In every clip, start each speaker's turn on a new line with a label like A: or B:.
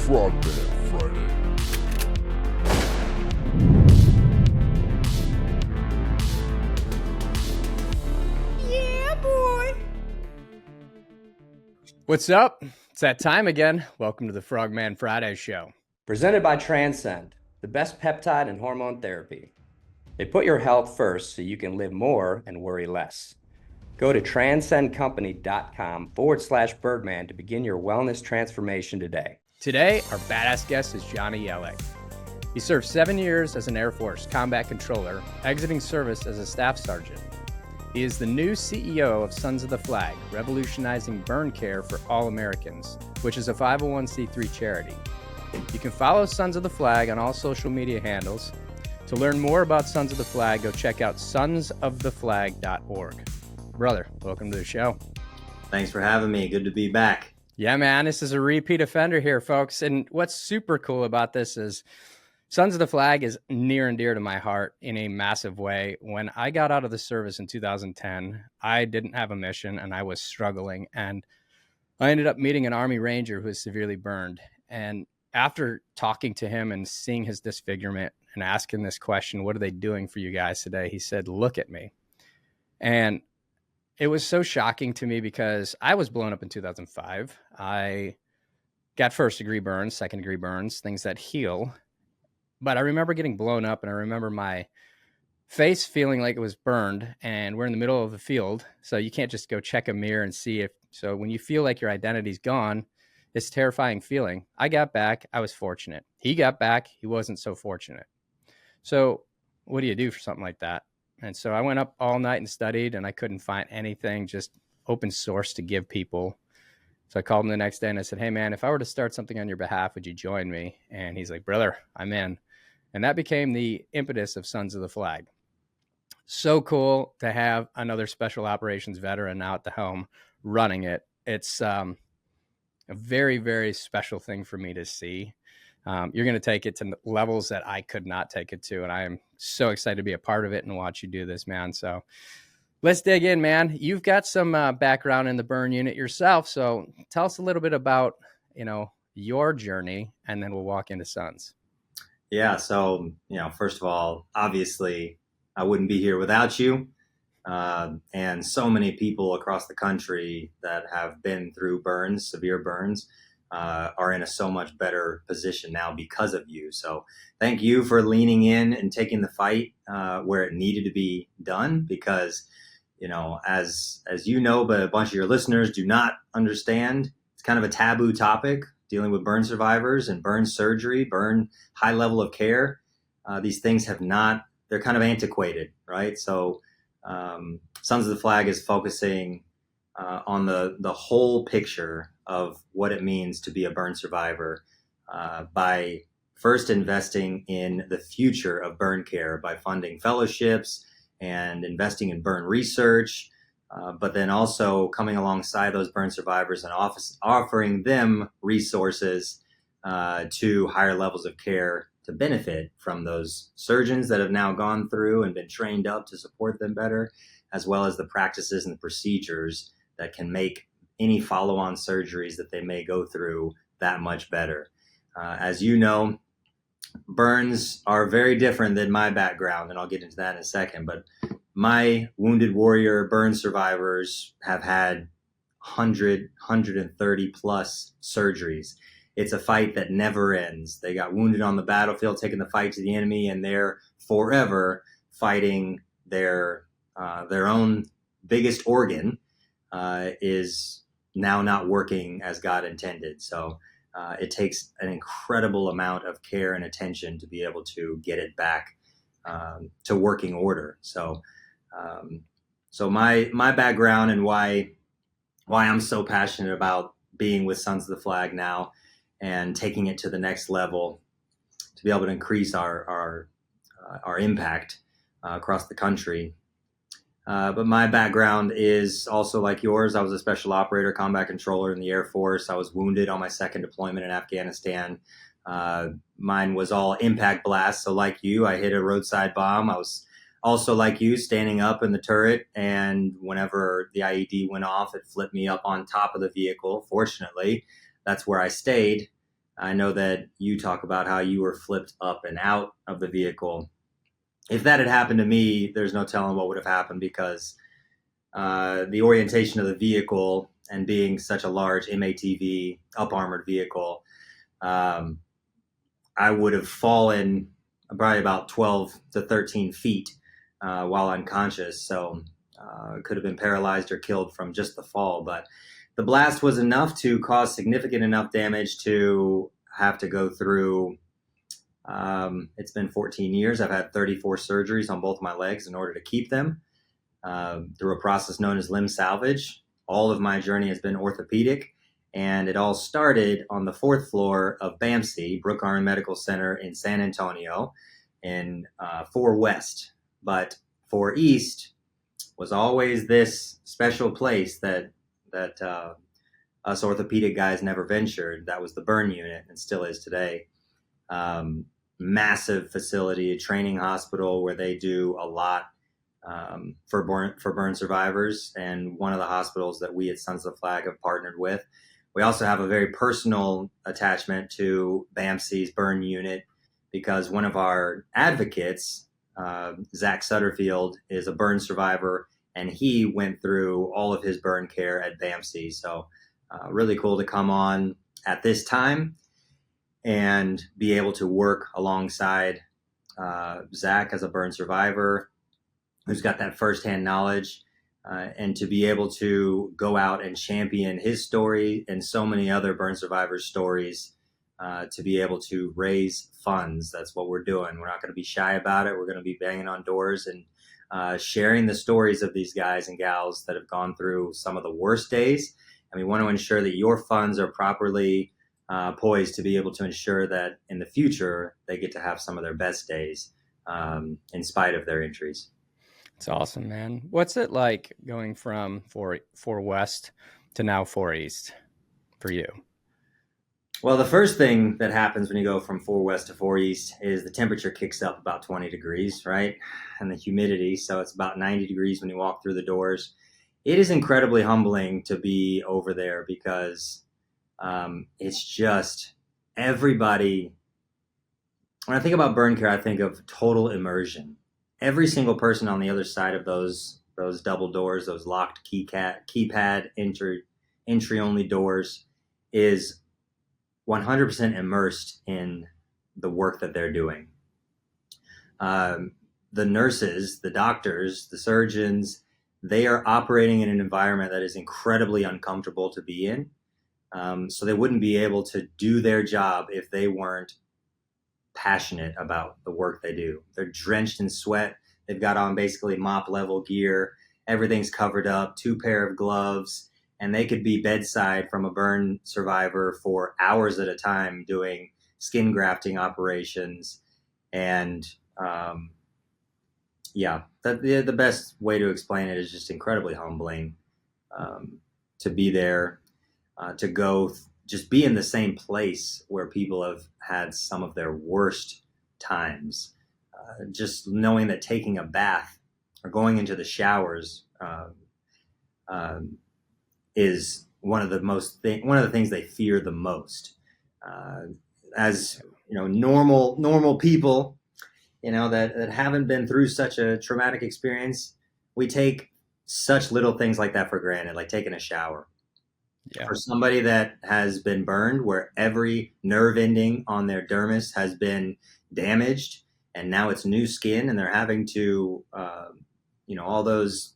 A: Frogman Friday.
B: Yeah, boy. What's up? It's that time again. Welcome to the Frogman Friday show.
C: Presented by Transcend, the best peptide and hormone therapy. They put your health first so you can live more and worry less. Go to transcendcompany.com/Birdman to begin your wellness transformation today.
B: Today, our badass guest is Johnnie Yellock. He served 7 years as an Air Force combat controller, exiting service as a staff sergeant. He is the new CEO of Sons of the Flag, Revolutionizing Burn Care for All Americans, which is a 501c3 charity. You can follow Sons of the Flag on all social media handles. To learn more about Sons of the Flag, go check out sonsoftheflag.org. Brother, welcome to the show.
D: Thanks for having me. Good to be back.
B: Yeah, man, this is a repeat offender here, folks. And what's super cool about this is Sons of the Flag is near and dear to my heart in a massive way. When I got out of the service in 2010, I didn't have a mission and I was struggling. And I ended up meeting an Army Ranger who was severely burned. And after talking to him and seeing his disfigurement and asking this question, what are they doing for you guys today? He said, look at me. And it was so shocking to me because I was blown up in 2005. I got first-degree burns, second-degree burns, things that heal. But I remember getting blown up, and I remember my face feeling like it was burned, and we're in the middle of the field, so you can't just go check a mirror and see if. So when you feel like your identity's gone, it's a terrifying feeling. I got back. I was fortunate. He got back. He wasn't so fortunate. So what do you do for something like that? And so I went up all night and studied, and I couldn't find anything, just open source to give people. So I called him the next day and I said, hey, man, if I were to start something on your behalf, would you join me? And he's like, brother, I'm in. And that became the impetus of Sons of the Flag. So cool to have another special operations veteran now at the helm running it. It's a very, very special thing for me to see. You're going to take it to levels that I could not take it to. And I am so excited to be a part of it and watch you do this, man. So let's dig in, man. You've got some background in the burn unit yourself. So tell us a little bit about, your journey, and then we'll walk into Sons.
D: Yeah. So, first of all, obviously I wouldn't be here without you. And so many people across the country that have been through burns, severe burns, are in a so much better position now because of you. So thank you for leaning in and taking the fight where it needed to be done, because, as you know, but a bunch of your listeners do not understand, it's kind of a taboo topic, dealing with burn survivors and burn surgery, burn high level of care. These things they're kind of antiquated, right? So Sons of the Flag is focusing on the whole picture of what it means to be a burn survivor by first investing in the future of burn care by funding fellowships and investing in burn research, but then also coming alongside those burn survivors and offering them resources to higher levels of care to benefit from those surgeons that have now gone through and been trained up to support them better, as well as the practices and the procedures that can make any follow-on surgeries that they may go through that much better. As you know, burns are very different than my background, and I'll get into that in a second, but my wounded warrior burn survivors have had 130 plus surgeries. It's a fight that never ends. They got wounded on the battlefield, taking the fight to the enemy, and they're forever fighting their own biggest organ is now not working as God intended. So it takes an incredible amount of care and attention to be able to get it back to working order. So my background and why I'm so passionate about being with Sons of the Flag now and taking it to the next level to be able to increase our impact across the country. But my background is also like yours. I was a special operator, combat controller in the Air Force. I was wounded on my second deployment in Afghanistan. Mine was all impact blasts. So like you, I hit a roadside bomb. I was also like you, standing up in the turret. And whenever the IED went off, it flipped me up on top of the vehicle. Fortunately, that's where I stayed. I know that you talk about how you were flipped up and out of the vehicle. If that had happened to me, there's no telling what would have happened, because the orientation of the vehicle and being such a large MATV, up armored vehicle, um, I would have fallen probably about 12 to 13 feet while unconscious. So could have been paralyzed or killed from just the fall. But the blast was enough to cause significant enough damage to have to go through. It's been 14 years. I've had 34 surgeries on both my legs in order to keep them through a process known as limb salvage. All of my journey has been orthopedic, and it all started on the fourth floor of BAMC, Brooke Arm Medical Center in San Antonio, in 4 West. But 4 East was always this special place that us orthopedic guys never ventured. That was the burn unit, and still is today. Massive facility, a training hospital where they do a lot for burn survivors, and one of the hospitals that we at Sons of the Flag have partnered with. We also have a very personal attachment to BAMC's burn unit, because one of our advocates, Zach Sutterfield, is a burn survivor, and he went through all of his burn care at BAMC. So really cool to come on at this time and be able to work alongside Zach as a burn survivor who's got that firsthand knowledge, and to be able to go out and champion his story and so many other burn survivors' stories, to be able to raise funds. That's what we're doing. We're not going to be shy about it. We're going to be banging on doors and sharing the stories of these guys and gals that have gone through some of the worst days. And we want to ensure that your funds are properly poised to be able to ensure that in the future they get to have some of their best days, in spite of their injuries.
B: It's awesome, man. What's it like going from 4 West to now 4 East for you?
D: Well, the first thing that happens when you go from 4 West to 4 East is the temperature kicks up about 20 degrees, right? And the humidity. So it's about 90 degrees when you walk through the doors. It is incredibly humbling to be over there, because it's just everybody. When I think about burn care, I think of total immersion. Every single person on the other side of those double doors, those locked keypad entry only doors, is 100% immersed in the work that they're doing. The nurses, the doctors, the surgeons, they are operating in an environment that is incredibly uncomfortable to be in. So they wouldn't be able to do their job if they weren't passionate about the work they do. They're drenched in sweat. They've got on basically mop level gear. Everything's covered up, 2 pair of gloves, and they could be bedside from a burn survivor for hours at a time doing skin grafting operations. And the best way to explain it is just incredibly humbling to be there, to go just be in the same place where people have had some of their worst times. Just knowing that taking a bath or going into the showers is one of the things they fear the most. As you know, normal people, that haven't been through such a traumatic experience, we take such little things like that for granted, like taking a shower. Yeah. For somebody that has been burned, where every nerve ending on their dermis has been damaged, and now it's new skin, and they're having to, all those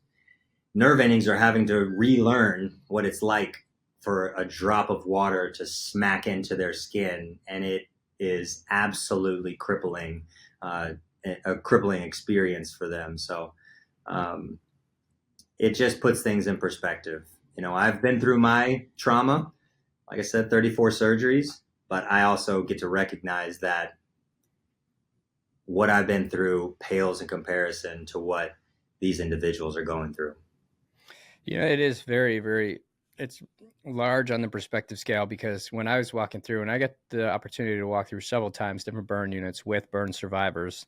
D: nerve endings are having to relearn what it's like for a drop of water to smack into their skin, and it is absolutely crippling, a crippling experience for them. So it just puts things in perspective. I've been through my trauma, like I said, 34 surgeries, but I also get to recognize that what I've been through pales in comparison to what these individuals are going through.
B: It is very, very, it's large on the perspective scale, because when I was walking through, and I got the opportunity to walk through several times different burn units with burn survivors,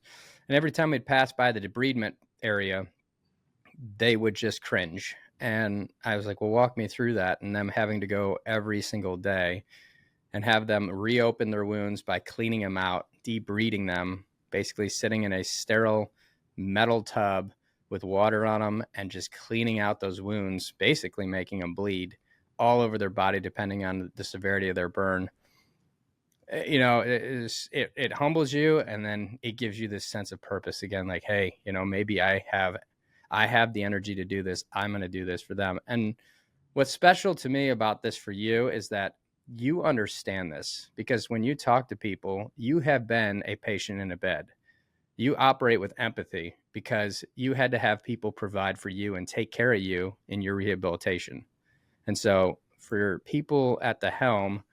B: and every time we'd pass by the debridement area, they would just cringe. And I was like, well, walk me through that. And them having to go every single day and have them reopen their wounds by cleaning them out, debriding them, basically sitting in a sterile metal tub with water on them and just cleaning out those wounds, basically making them bleed all over their body, depending on the severity of their burn. It humbles you, and then it gives you this sense of purpose again, like, hey, maybe I have the energy to do this. I'm going to do this for them. And what's special to me about this for you is that you understand this, because when you talk to people, you have been a patient in a bed. You operate with empathy because you had to have people provide for you and take care of you in your rehabilitation. And so for people at the helm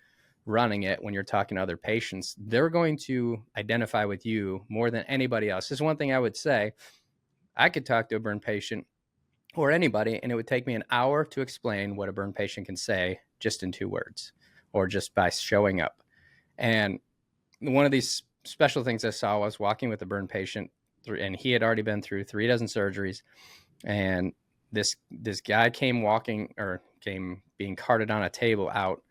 B: running it, when you're talking to other patients, they're going to identify with you more than anybody else. This is one thing I would say. I could talk to a burn patient or anybody, and it would take me an hour to explain what a burn patient can say just in 2 words or just by showing up. And one of these special things I saw was walking with a burn patient, and he had already been through 3 dozen surgeries. And this guy came being carted on a table out.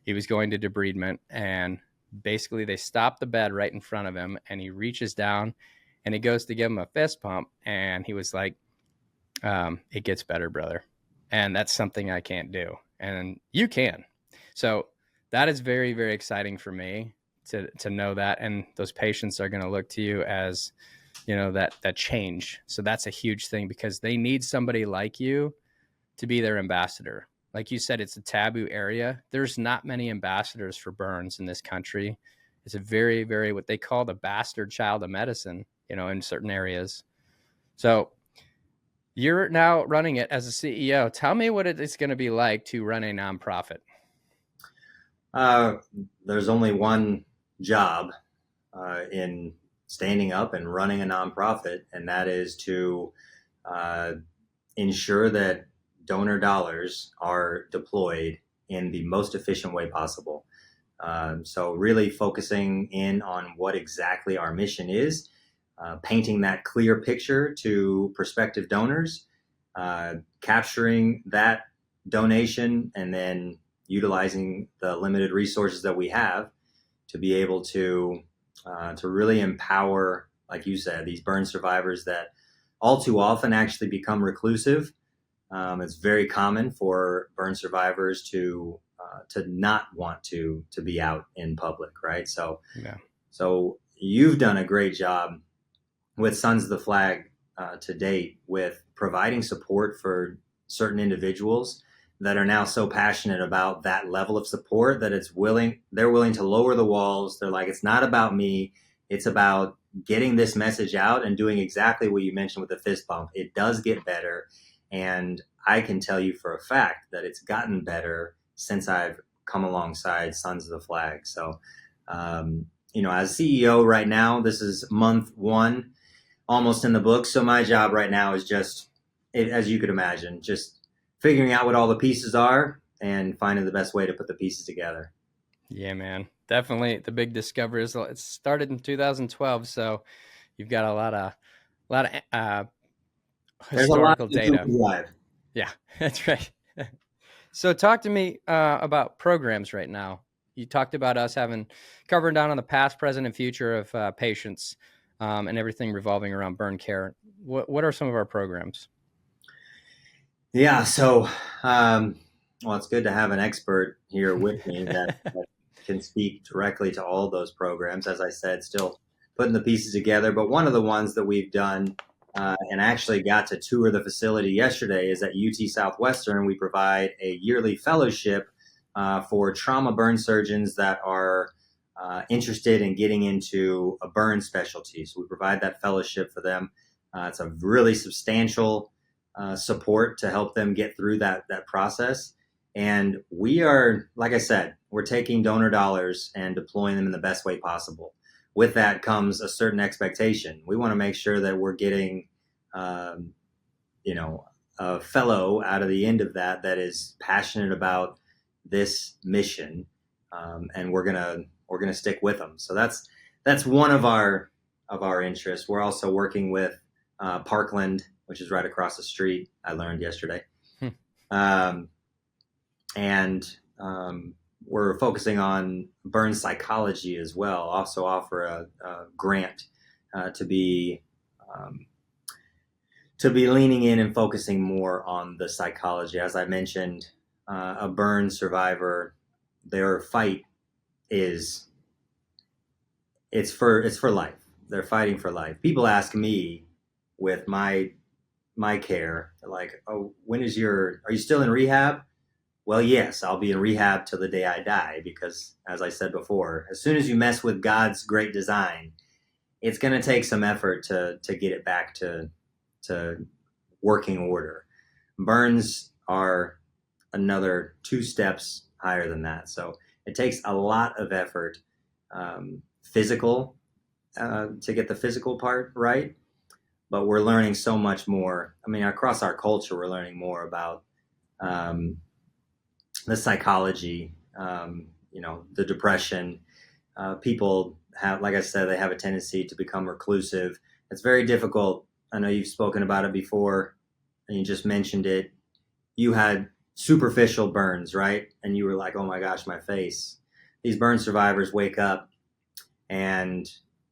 B: He was going to debridement, and basically they stopped the bed right in front of him, and he reaches down and he goes to give him a fist pump, and he was like, it gets better, brother. And that's something I can't do. And you can. So that is very, very exciting for me to know that. And those patients are going to look to you as, that change. So that's a huge thing, because they need somebody like you to be their ambassador. Like you said, it's a taboo area. There's not many ambassadors for burns in this country. It's a very, very, what they call the bastard child of medicine, in certain areas. So you're now running it as a CEO. Tell me what it's going to be like to run a nonprofit.
D: There's only one job in standing up and running a nonprofit, and that is to ensure that donor dollars are deployed in the most efficient way possible. So really focusing in on what exactly our mission is, painting that clear picture to prospective donors, capturing that donation, and then utilizing the limited resources that we have to be able to really empower, like you said, these burn survivors that all too often actually become reclusive. It's very common for burn survivors to not want to be out in public, right? So,
B: yeah.
D: So you've done a great job with Sons of the Flag to date with providing support for certain individuals that are now so passionate about that level of support that they're willing to lower the walls. They're like, it's not about me. It's about getting this message out and doing exactly what you mentioned with the fist bump. It does get better. And I can tell you for a fact that it's gotten better since I've come alongside Sons of the Flag. So, as CEO right now, this is month 1, almost in the books. So my job right now is just, as you could imagine, just figuring out what all the pieces are and finding the best way to put the pieces together.
B: Yeah, man. Definitely the big discovery is it started in 2012. So you've got a lot of historical data. Yeah, that's right. So talk to me about programs right now. You talked about us covering down on the past, present, and future of patients and everything revolving around burn care. What are some of our programs?
D: Yeah, so it's good to have an expert here with me that can speak directly to all those programs. As I said, still putting the pieces together. But one of the ones that we've done and actually got to tour the facility yesterday is at UT Southwestern. We provide a yearly fellowship for trauma burn surgeons that are interested in getting into a burn specialty. So we provide that fellowship for them. It's a really substantial support to help them get through that process. And we are, like I said, we're taking donor dollars and deploying them in the best way possible. With that comes a certain expectation. We want to make sure that we're getting, a fellow out of the end of that is passionate about this mission, and we're gonna stick with them. So that's one of our interests. We're also working with Parkland, which is right across the street. I learned yesterday, and we're focusing on burn psychology as well. Also offer a grant to be leaning in and focusing more on the psychology. As I mentioned, a burn survivor, their fight is it's for life. They're fighting for life. People ask me with my care, like, oh, are you still in rehab? Well, yes, I'll be in rehab till the day I die, because as I said before, as soon as you mess with God's great design, it's going to take some effort to get it back to working order. Burns are another 2 steps higher than that. So it takes a lot of effort, physical, to get the physical part right. But we're learning so much more. I mean, across our culture, we're learning more about the psychology, the depression. People have, like I said, they have a tendency to become reclusive. It's very difficult. I know you've spoken about it before, and you just mentioned it. You had superficial burns, right? And you were like, oh my gosh, my face. These burn survivors wake up, and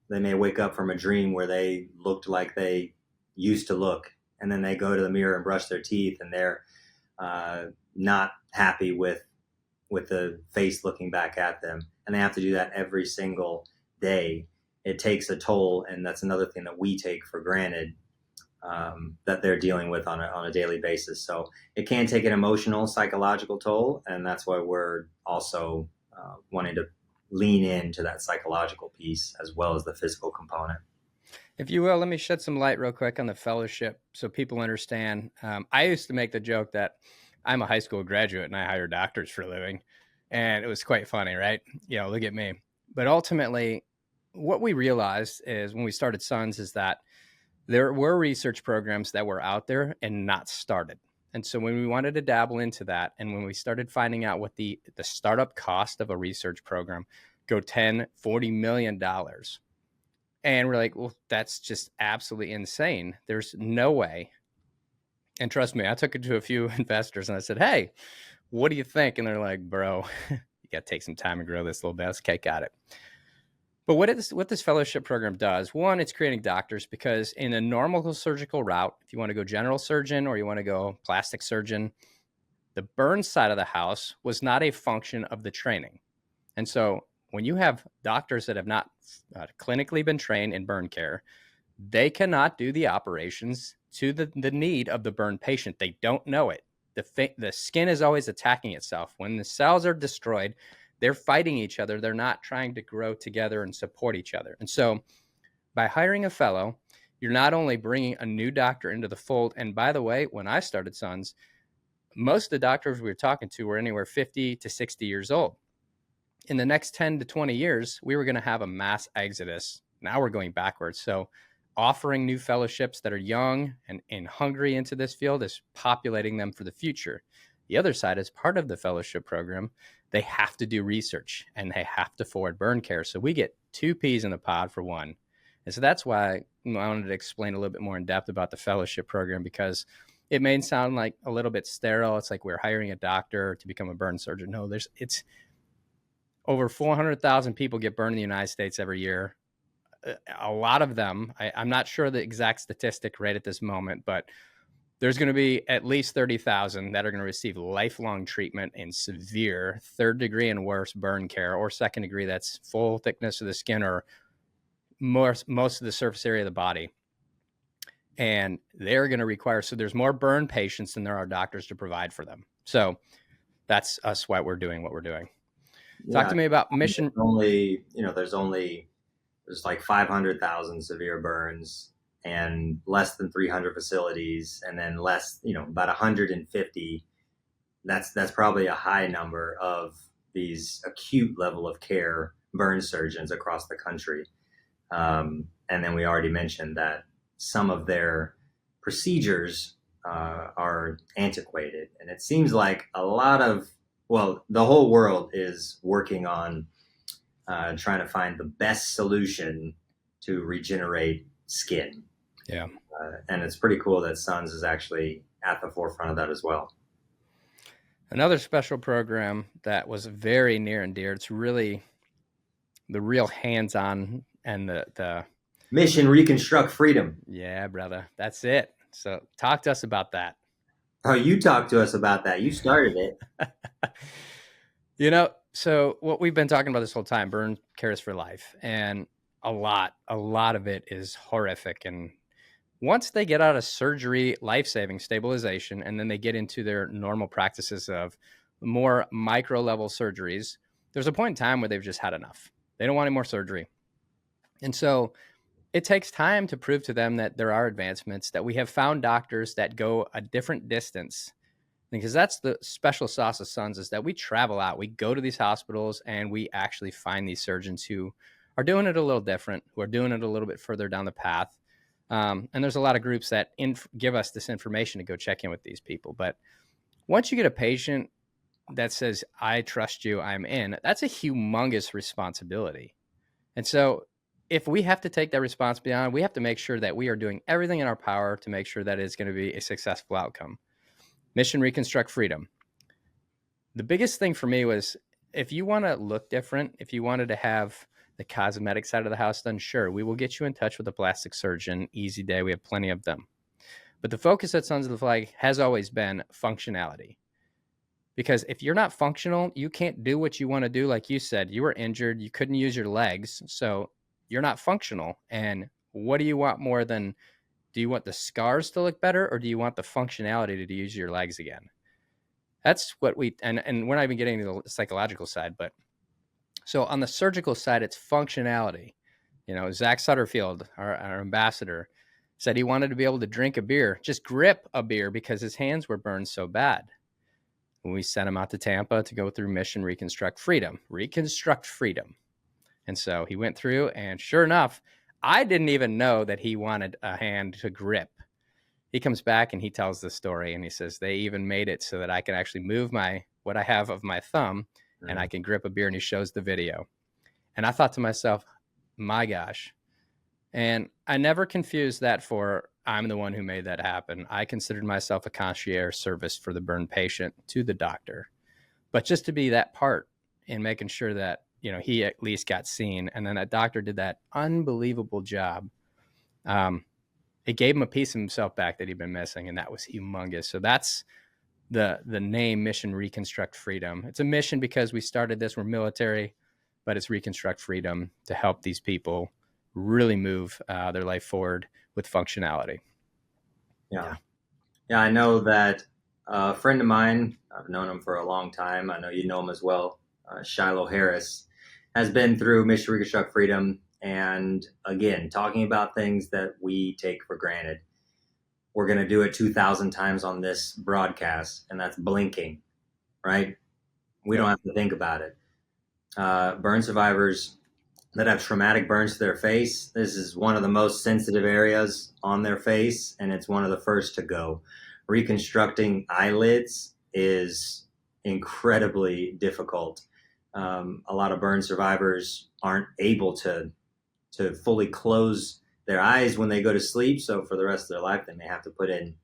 D: they may wake up from a dream where they looked like they used to look. And then they go to the mirror and brush their teeth, and they're not happy with the face looking back at them. And they have to do that every single day. It takes a toll, and that's another thing that we take for granted, that they're dealing with on a daily basis. So it can take an emotional, psychological toll, and that's why we're also wanting to lean into that psychological piece as well as the physical component.
B: If you will, let me shed some light real quick on the fellowship so people understand. I used to make the joke that I'm a high school graduate and I hire doctors for a living, and it was quite funny, right? Look at me. But ultimately, what we realized is when we started Sons is that there were research programs that were out there and not started. And so when we wanted to dabble into that, and when we started finding out what the startup cost of a research program go $10-40 million, and we're like, well, that's just absolutely insane. There's no way. And trust me, I took it to a few investors and I said, hey, what do you think? And they're like, bro, you got to take some time and grow this a little bit. Let's cake at it. But what this fellowship program does, one, it's creating doctors, because in a normal surgical route, if you want to go general surgeon or you want to go plastic surgeon, the burn side of the house was not a function of the training. And so when you have doctors that have not clinically been trained in burn care, they cannot do the operations to the need of the burn patient. They don't know it. The skin is always attacking itself. When the cells are destroyed, they're fighting each other. They're not trying to grow together and support each other. And so by hiring a fellow, you're not only bringing a new doctor into the fold. And by the way, when I started Sons, most of the doctors we were talking to were anywhere 50 to 60 years old. In the next 10 to 20 years, we were going to have a mass exodus. Now we're going backwards. So offering new fellowships that are young and hungry into this field is populating them for the future. The other side is part of the fellowship program. They have to do research and they have to forward burn care. So we get 2 peas in the pod for one. And so that's why I wanted to explain a little bit more in depth about the fellowship program, because it may sound like a little bit sterile. It's like we're hiring a doctor to become a burn surgeon. No, it's over 400,000 people get burned in the United States every year. A lot of them, I'm not sure the exact statistic right at this moment, but there's going to be at least 30,000 that are going to receive lifelong treatment in severe 3rd degree and worse burn care, or 2nd degree, that's full thickness of the skin or most of the surface area of the body. And they're going to require, so there's more burn patients than there are doctors to provide for them. So that's us why we're doing what we're doing.
D: Yeah,
B: talk to me about mission.
D: There's like 500,000 severe burns and less than 300 facilities, and then about 150. That's probably a high number of these acute level of care burn surgeons across the country. And then we already mentioned that some of their procedures are antiquated, and it seems like the whole world is working on trying to find the best solution to regenerate skin.
B: Yeah.
D: And it's pretty cool that Sons is actually at the forefront of that as well.
B: Another special program that was very near and dear. It's really the real hands-on and the
D: Mission Reconstruct Freedom.
B: yeah, brother, that's it. So talk to us about that.
D: Oh, you talk to us about that. You started it.
B: So what we've been talking about this whole time, burn cares for life, and a lot of it is horrific. And once they get out of surgery, life-saving stabilization, and then they get into their normal practices of more micro level surgeries, there's a point in time where they've just had enough. They don't want any more surgery. And so it takes time to prove to them that there are advancements, that we have found doctors that go a different distance. Because that's the special sauce of Sons, is that we travel out, we go to these hospitals, and we actually find these surgeons who are doing it a little different, who are doing it a little bit further down the path. And there's a lot of groups that give us this information to go check in with these people. But once you get a patient that says, I trust you, I'm in, that's a humongous responsibility. And so if we have to take that responsibility on, we have to make sure that we are doing everything in our power to make sure that it's going to be a successful outcome. Mission Reconstruct Freedom. The biggest thing for me was, if you want to look different, if you wanted to have the cosmetic side of the house done, sure, we will get you in touch with a plastic surgeon. Easy day. We have plenty of them. But the focus at Sons of the Flag has always been functionality. Because if you're not functional, you can't do what you want to do. Like you said, you were injured. You couldn't use your legs. So you're not functional. And what do you want more than, do you want the scars to look better, or do you want the functionality to use your legs again? That's what and we're not even getting to the psychological side, but so on the surgical side, it's functionality. Zach Sutterfield, our ambassador, said he wanted to be able to drink a beer, just grip a beer, because his hands were burned so bad. When we sent him out to Tampa to go through Mission Reconstruct Freedom. And so he went through, and sure enough, I didn't even know that he wanted a hand to grip. He comes back and he tells the story, and he says, they even made it so that I can actually move what I have of my thumb, and I can grip a beer, and he shows the video. And I thought to myself, my gosh. And I never confused that for, I'm the one who made that happen. I considered myself a concierge service for the burn patient to the doctor. But just to be that part in making sure that, he at least got seen. And then that doctor did that unbelievable job. It gave him a piece of himself back that he'd been missing, and that was humongous. So that's the name, Mission Reconstruct Freedom. It's a mission because we started this, we're military, but it's Reconstruct Freedom to help these people really move their life forward with functionality.
D: Yeah. I know that a friend of mine, I've known him for a long time. I know you know him as well. Shiloh Harris has been through Mission Reconstruct Freedom. And again, talking about things that we take for granted. We're going to do it 2,000 times on this broadcast, and that's blinking, right? We don't have to think about it. Burn survivors that have traumatic burns to their face, this is one of the most sensitive areas on their face, and it's one of the first to go. Reconstructing eyelids is incredibly difficult. A lot of burn survivors aren't able to fully close their eyes when they go to sleep. So for the rest of their life, they may have to put in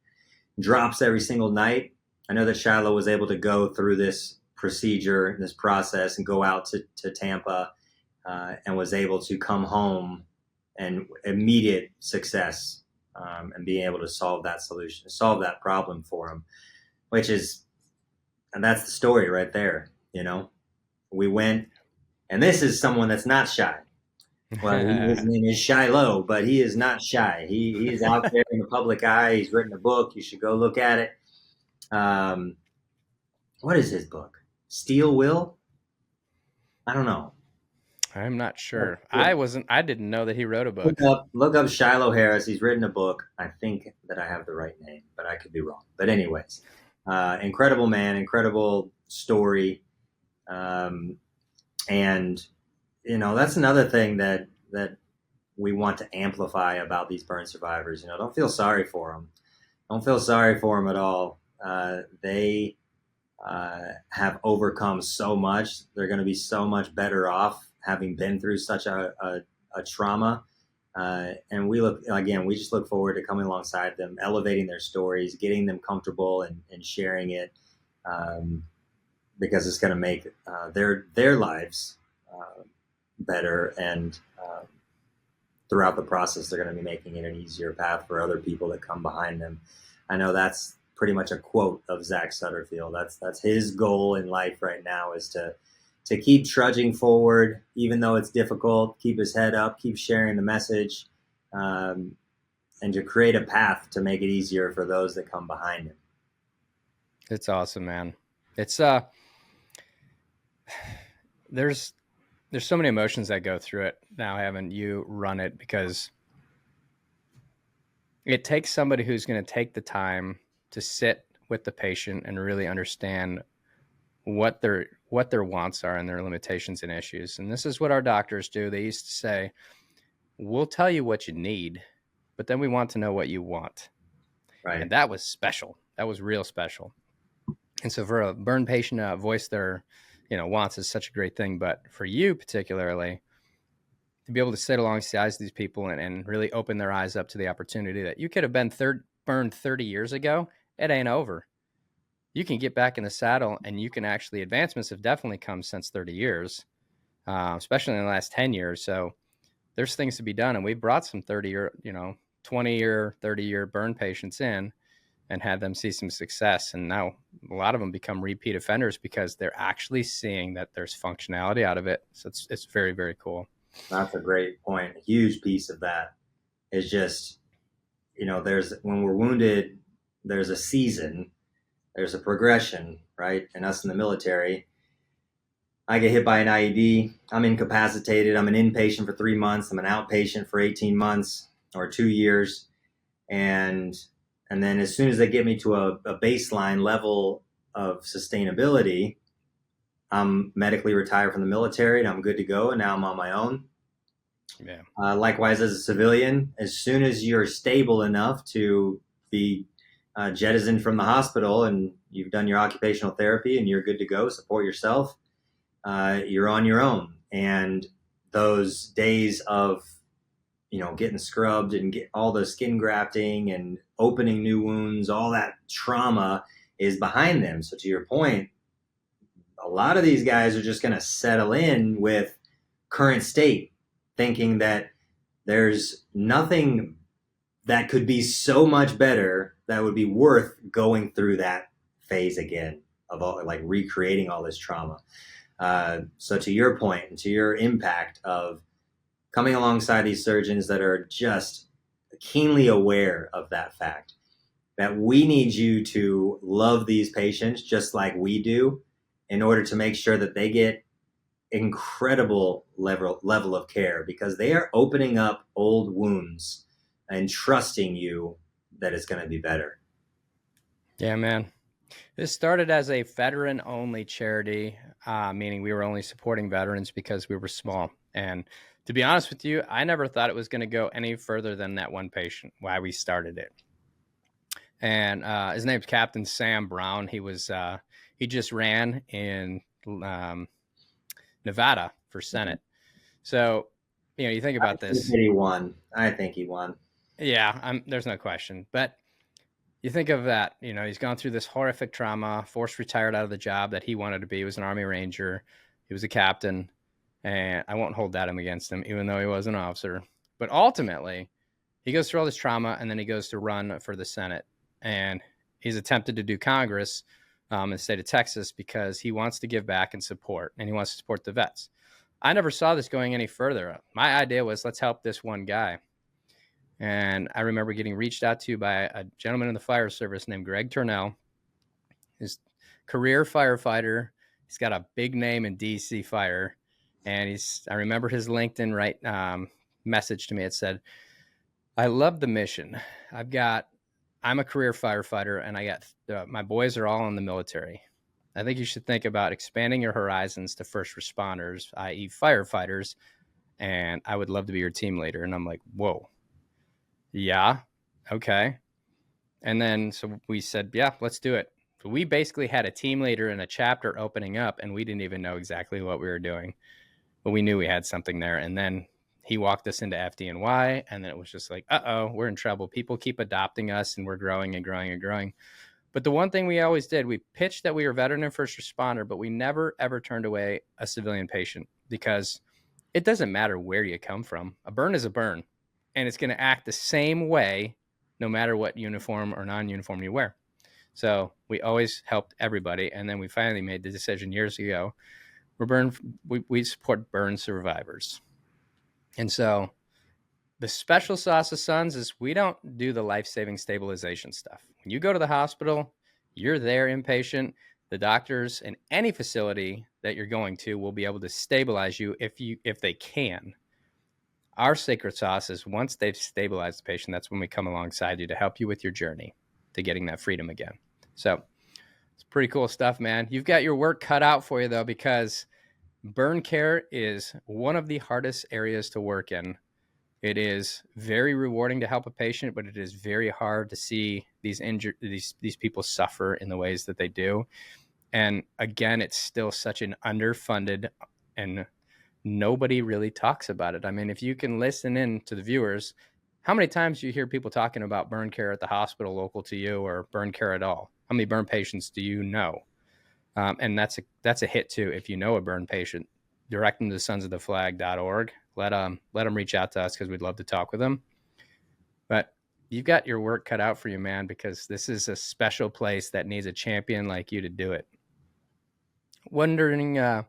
D: drops every single night. I know that Shiloh was able to go through this procedure, this process, and go out to Tampa and was able to come home and immediate success and being able to solve that problem for him, and that's the story right there. We went, and this is someone that's not shy. Well, his name is Shiloh, but he is not shy. He is out there in the public eye. He's written a book. You should go look at it. What is his book? Steel Will? I don't know.
B: I'm not sure. I didn't know that he wrote a book.
D: Look up Shiloh Harris. He's written a book. I think that I have the right name, but I could be wrong. But anyways, incredible man, incredible story. And that's another thing that we want to amplify about these burn survivors. Don't feel sorry for them. Don't feel sorry for them at all. They have overcome so much. They're going to be so much better off having been through such a trauma. And we just look forward to coming alongside them, elevating their stories, getting them comfortable and sharing it. because it's going to make their lives better, and throughout the process, they're going to be making it an easier path for other people that come behind them. I know that's pretty much a quote of Zach Sutterfield. That's his goal in life right now, is to keep trudging forward, even though it's difficult, keep his head up, keep sharing the message, and to create a path to make it easier for those that come behind him.
B: It's awesome, man. It's there's so many emotions that go through it now having you run it, because it takes somebody who's going to take the time to sit with the patient and really understand what their wants are and their limitations and issues. And this is what our doctors do. They used to say, we'll tell you what you need, but then we want to know what you want.
D: Right.
B: And that was special. That was real special. And so for a burn patient to voice their, wants is such a great thing. But for you particularly, to be able to sit alongside these people and really open their eyes up to the opportunity that you could have been burned 30 years ago, it ain't over. You can get back in the saddle, and you can actually, advancements have definitely come since 30 years, especially in the last 10 years. So there's things to be done. And we brought some 30-year, 20-year, 30-year burn patients in and had them see some success. And now a lot of them become repeat offenders because they're actually seeing that there's functionality out of it. So it's very, very cool.
D: That's a great point. A huge piece of that is just, when we're wounded, there's a season, there's a progression, right? And us in the military, I get hit by an IED, I'm incapacitated, I'm an inpatient for 3 months, I'm an outpatient for 18 months or 2 years. And then as soon as they get me to a baseline level of sustainability, I'm medically retired from the military and I'm good to go. And now I'm on my own.
B: Yeah.
D: Likewise, as a civilian, as soon as you're stable enough to be jettisoned from the hospital and you've done your occupational therapy and you're good to go, support yourself, you're on your own. And those days of, getting scrubbed and get all the skin grafting and opening new wounds, all that trauma is behind them. So to your point, a lot of these guys are just going to settle in with current state, thinking that there's nothing that could be so much better that would be worth going through that phase again of all, like recreating all this trauma. So to your point and to your impact of coming alongside these surgeons that are just keenly aware of that fact, that we need you to love these patients just like we do in order to make sure that they get incredible level of care, because they are opening up old wounds and trusting you that it's going to be better.
B: Yeah, man. This started as a veteran-only charity, meaning we were only supporting veterans because we were small. And to be honest with you, I never thought it was going to go any further than that one patient, why we started it. And his name's Captain Sam Brown. He just ran in Nevada for Senate. So, you think about this.
D: I think he won.
B: Yeah, there's no question. But you think of that, he's gone through this horrific trauma, forced retired out of the job that he wanted to be. He was an Army Ranger. He was a captain. And I won't hold that against him, even though he was an officer. But ultimately, he goes through all this trauma, and then he goes to run for the Senate. And he's attempted to do Congress in the state of Texas because he wants to give back and support, and he wants to support the vets. I never saw this going any further. My idea was, let's help this one guy. And I remember getting reached out to by a gentleman in the fire service named Greg Turnell. He's career firefighter. He's got a big name in DC fire. And I remember his LinkedIn message to me. It said, I love the mission. I'm a career firefighter, and I got my boys are all in the military. I think you should think about expanding your horizons to first responders, i.e. firefighters, and I would love to be your team leader. And I'm like, whoa. Yeah, okay. And then so we said, yeah, let's do it. So we basically had a team leader in a chapter opening up, and we didn't even know exactly what we were doing, but we knew we had something there. And then he walked us into FDNY, and then it was just like, we're in trouble. People keep adopting us, and we're growing and growing and growing. But the one thing we always did, we pitched that we were veteran and first responder, but we never, ever turned away a civilian patient, because it doesn't matter where you come from. A burn is a burn, and it's going to act the same way no matter what uniform or non-uniform you wear. So we always helped everybody. And then we finally made the decision years ago, we support burn survivors. And so the special sauce of Sons is we don't do the life-saving stabilization stuff. When you go to the hospital, you're there inpatient. The doctors in any facility that you're going to will be able to stabilize you if they can. Our secret sauce is once they've stabilized the patient, that's when we come alongside you to help you with your journey to getting that freedom again. So it's pretty cool stuff, man. You've got your work cut out for you, though, because burn care is one of the hardest areas to work in. It is very rewarding to help a patient, but it is very hard to see these people suffer in the ways that they do. And again, it's still such an underfunded, and nobody really talks about it. I mean, if you can listen in to the viewers, how many times do you hear people talking about burn care at the hospital local to you, or burn care at all? How many burn patients do you know? And that's a hit too. If you know a burn patient, direct them to sonsoftheflag.org. Let them reach out to us, because we'd love to talk with them. But you've got your work cut out for you, man, because this is a special place that needs a champion like you to do it. Wondering,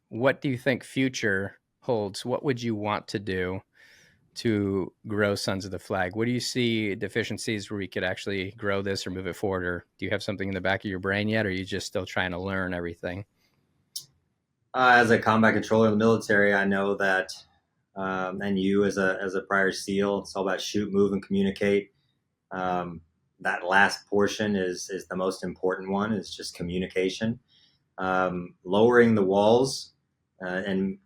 B: what do you think future holds? What would you want to do to grow Sons of the Flag? What do you see deficiencies where we could actually grow this or move it forward? Or do you have something in the back of your brain yet? Or are you just still trying to learn everything?
D: As a combat controller in the military, I know that, and you as a prior SEAL, it's all about shoot, move, and communicate. That last portion is the most important one. Is just communication, lowering the walls, and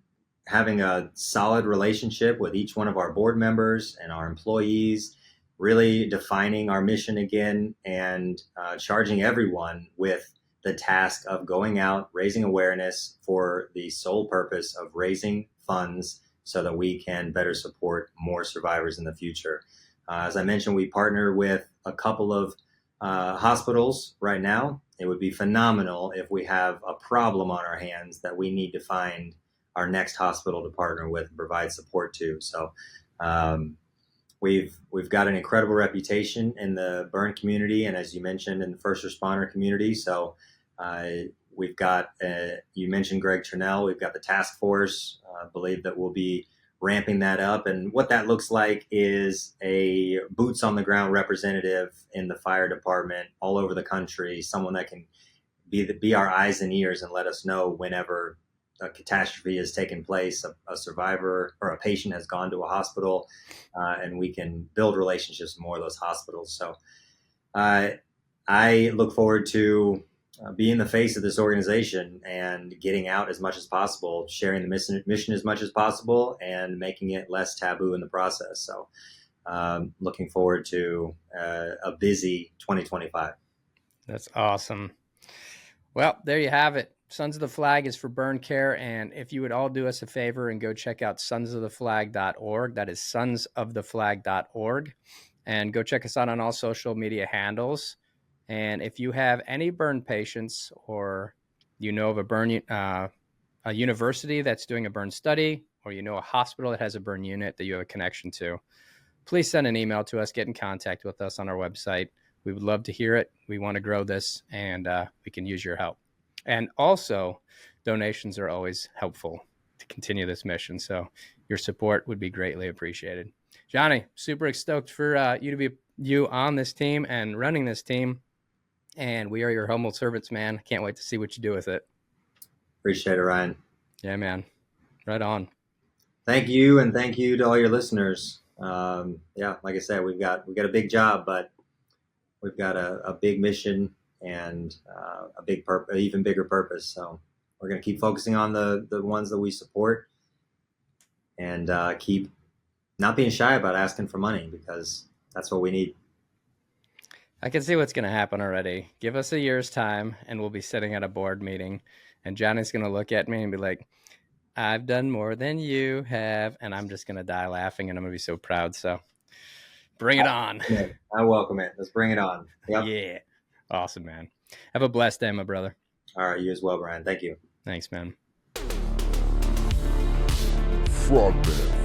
D: having a solid relationship with each one of our board members and our employees, really defining our mission again, and charging everyone with the task of going out, raising awareness for the sole purpose of raising funds so that we can better support more survivors in the future. As I mentioned, we partner with a couple of hospitals right now. It would be phenomenal if we have a problem on our hands that we need to find our next hospital to partner with and provide support to. So we've got an incredible reputation in the burn community, and as you mentioned, in the first responder community. So we've got, you mentioned Greg Turnell, we've got the task force. I believe that we'll be ramping that up. And what that looks like is a boots on the ground representative in the fire department all over the country, someone that can be our eyes and ears and let us know whenever a catastrophe has taken place, a survivor or a patient has gone to a hospital, and we can build relationships with more of those hospitals. So I look forward to being the face of this organization and getting out as much as possible, sharing the mission as much as possible, and making it less taboo in the process. So looking forward to a busy 2025.
B: That's awesome. Well, there you have it. Sons of the Flag is for burn care. And if you would all do us a favor and go check out sonsoftheflag.org, that is sonsoftheflag.org, and go check us out on all social media handles. And if you have any burn patients, or you know of a university that's doing a burn study, or you know a hospital that has a burn unit that you have a connection to, please send an email to us, get in contact with us on our website. We would love to hear it. We want to grow this, and we can use your help. And also, donations are always helpful to continue this mission. So your support would be greatly appreciated. Johnny, super stoked for you to be you on this team and running this team. And we are your humble servants, man. Can't wait to see what you do with it.
D: Appreciate it, Ryan.
B: Yeah, man. Right on.
D: Thank you, and thank you to all your listeners. Yeah, like I said, we've got a big job, but we've got a big mission and a big purpose, even bigger purpose. So we're going to keep focusing on the ones that we support, and keep not being shy about asking for money, because that's what we need.
B: I can see what's going to happen already. Give us a year's time and we'll be sitting at a board meeting, and Johnny's going to look at me and be like, I've done more than you have. And I'm just going to die laughing, and I'm going to be so proud. So Bring it on.
D: I welcome it. Let's bring it on. Yep.
B: Yeah. Awesome, man. Have a blessed day, my brother.
D: All right. You as well, Brian. Thank you.
B: Thanks, man.
A: Frogman.